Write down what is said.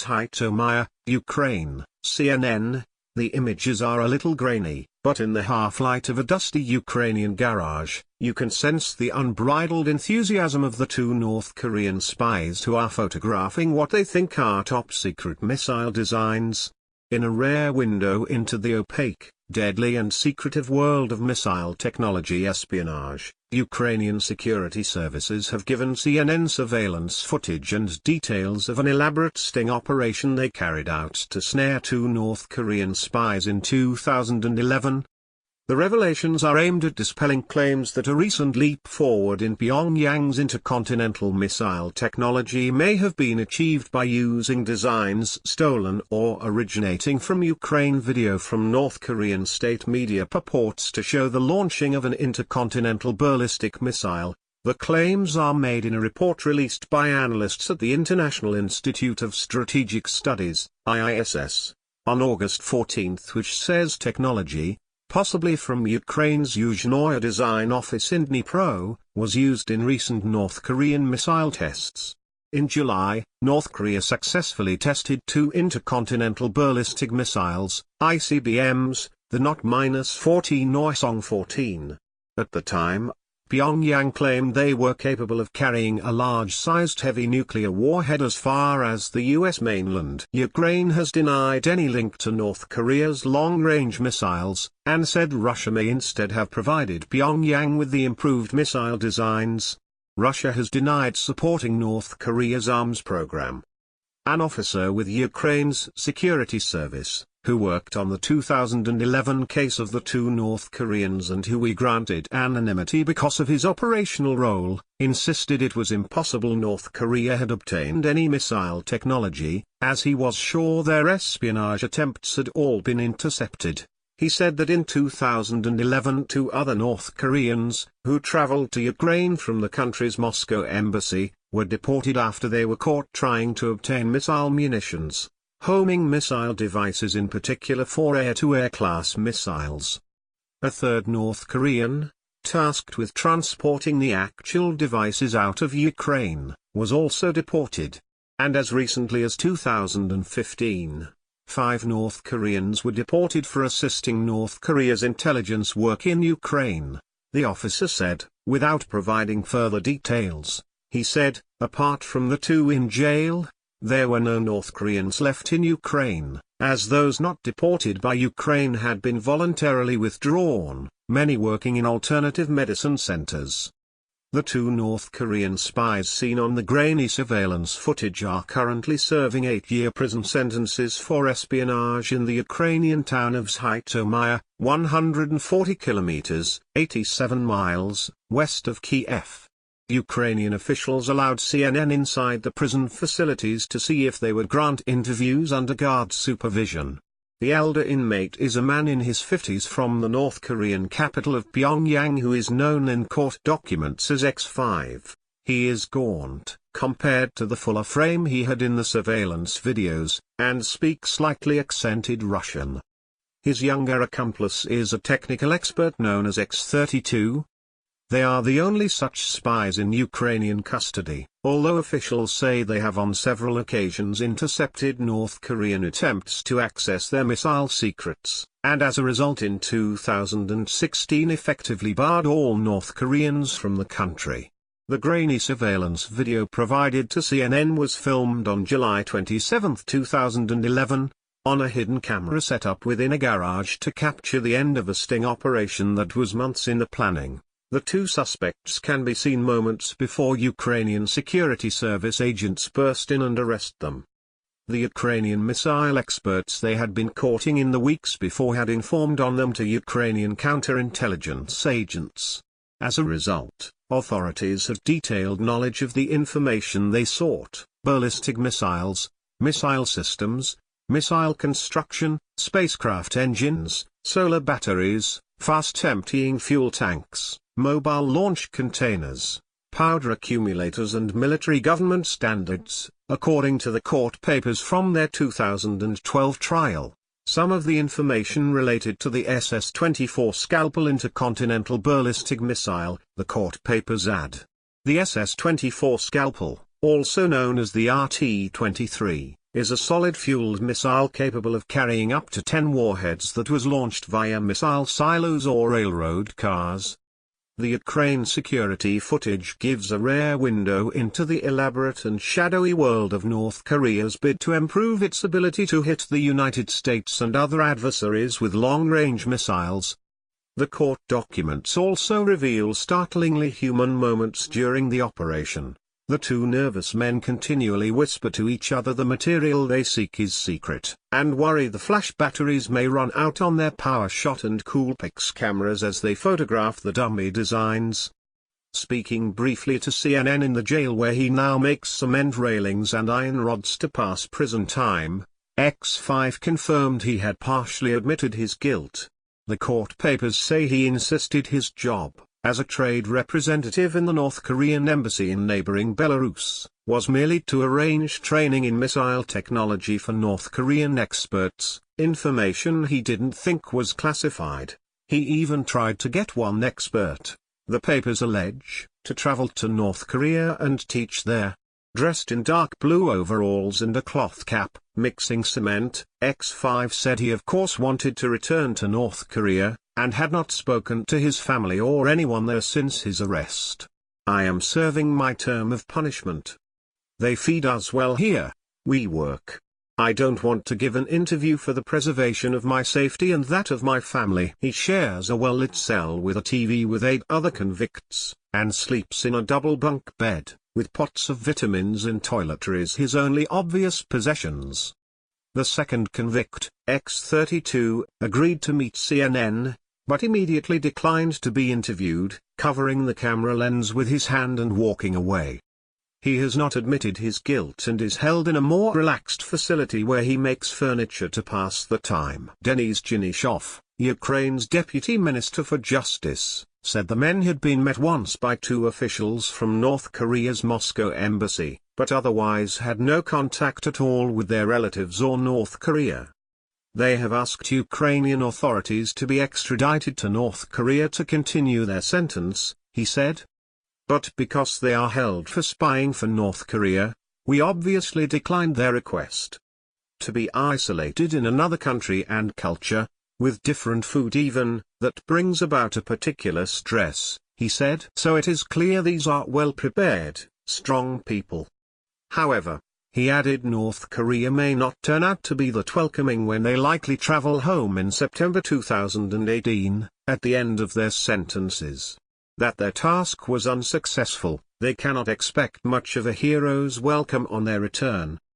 Zhytomyr, Ukraine, CNN. The images are a little grainy, but in the half-light of a dusty Ukrainian garage, you can sense the unbridled enthusiasm of the two North Korean spies who are photographing what they think are top-secret missile designs. In a rare window into the opaque, deadly and secretive world of missile technology espionage, Ukrainian security services have given CNN surveillance footage and details of an elaborate sting operation they carried out to snare two North Korean spies in 2011. The revelations are aimed at dispelling claims that a recent leap forward in Pyongyang's intercontinental missile technology may have been achieved by using designs stolen or originating from Ukraine. Video from North Korean state media purports to show the launching of an intercontinental ballistic missile. The claims are made in a report released by analysts at the International Institute of Strategic Studies, IISS, on August 14, which says technology, possibly from Ukraine's Yuzhnoye design office in Dnipro, was used in recent North Korean missile tests. In July, North Korea successfully tested two intercontinental ballistic missiles, ICBMs, the Not-14 Hwasong-14. At the time, Pyongyang claimed they were capable of carrying a large-sized heavy nuclear warhead as far as the U.S. mainland. Ukraine has denied any link to North Korea's long-range missiles, and said Russia may instead have provided Pyongyang with the improved missile designs. Russia has denied supporting North Korea's arms program. An officer with Ukraine's security service, who worked on the 2011 case of the two North Koreans and who we granted anonymity because of his operational role, insisted it was impossible North Korea had obtained any missile technology, as he was sure their espionage attempts had all been intercepted. He said that in 2011 two other North Koreans, who traveled to Ukraine from the country's Moscow embassy, were deported after they were caught trying to obtain missile munitions. Homing missile devices in particular for air-to-air class missiles. A third North Korean, tasked with transporting the actual devices out of Ukraine, was also deported. And as recently as 2015, 5 North Koreans were deported for assisting North Korea's intelligence work in Ukraine, the officer said, without providing further details. He said, apart from the 2 in jail, there were no North Koreans left in Ukraine, as those not deported by Ukraine had been voluntarily withdrawn, many working in alternative medicine centers. The 2 North Korean spies seen on the grainy surveillance footage are currently serving 8-year prison sentences for espionage in the Ukrainian town of Zhytomyr, 140 kilometers, 87 miles, west of Kiev. Ukrainian officials allowed CNN inside the prison facilities to see if they would grant interviews under guard supervision. The elder inmate is a man in his 50s from the North Korean capital of Pyongyang who is known in court documents as X5. He is gaunt, compared to the fuller frame he had in the surveillance videos, and speaks slightly accented Russian. His younger accomplice is a technical expert known as X32. They are the only such spies in Ukrainian custody, although officials say they have on several occasions intercepted North Korean attempts to access their missile secrets, and as a result in 2016 effectively barred all North Koreans from the country. The grainy surveillance video provided to CNN was filmed on July 27, 2011, on a hidden camera set up within a garage to capture the end of a sting operation that was months in the planning. The 2 suspects can be seen moments before Ukrainian security service agents burst in and arrest them. The Ukrainian missile experts they had been courting in the weeks before had informed on them to Ukrainian counterintelligence agents. As a result, authorities have detailed knowledge of the information they sought: ballistic missiles, missile systems, missile construction, spacecraft engines, solar batteries, fast emptying fuel tanks, mobile launch containers, powder accumulators and military government standards, according to the court papers from their 2012 trial. Some of the information related to the SS-24 Scalpel intercontinental ballistic missile, the court papers add. The SS-24 Scalpel, also known as the RT-23, is a solid-fueled missile capable of carrying up to 10 warheads that was launched via missile silos or railroad cars. The Ukraine security footage gives a rare window into the elaborate and shadowy world of North Korea's bid to improve its ability to hit the United States and other adversaries with long-range missiles. The court documents also reveal startlingly human moments during the operation. The two nervous men continually whisper to each other the material they seek is secret, and worry the flash batteries may run out on their power shot and Coolpix cameras as they photograph the dummy designs. Speaking briefly to CNN in the jail where he now makes cement railings and iron rods to pass prison time, X5 confirmed he had partially admitted his guilt. The court papers say he insisted his job, as a trade representative in the North Korean embassy in neighboring Belarus, was merely to arrange training in missile technology for North Korean experts, information he didn't think was classified. He even tried to get one expert, the papers allege, to travel to North Korea and teach there. Dressed in dark blue overalls and a cloth cap, mixing cement, X5 said he of course wanted to return to North Korea, and had not spoken to his family or anyone there since his arrest. I am serving my term of punishment. They feed us well here. We work. I don't want to give an interview for the preservation of my safety and that of my family. He shares a well-lit cell with a TV with 8 other convicts, and sleeps in a double bunk bed, with pots of vitamins and toiletries his only obvious possessions. The second convict, X32, agreed to meet CNN, but immediately declined to be interviewed, covering the camera lens with his hand and walking away. He has not admitted his guilt and is held in a more relaxed facility where he makes furniture to pass the time. Denis Genishov, Ukraine's deputy minister for justice, said the men had been met once by 2 officials from North Korea's Moscow embassy, but otherwise had no contact at all with their relatives or North Korea. They have asked Ukrainian authorities to be extradited to North Korea to continue their sentence, he said. But because they are held for spying for North Korea, we obviously declined their request. To be isolated in another country and culture, with different food even, that brings about a particular stress, he said. So it is clear these are well-prepared, strong people. However, he added North Korea may not turn out to be that welcoming when they likely travel home in September 2018, at the end of their sentences. That their task was unsuccessful, they cannot expect much of a hero's welcome on their return.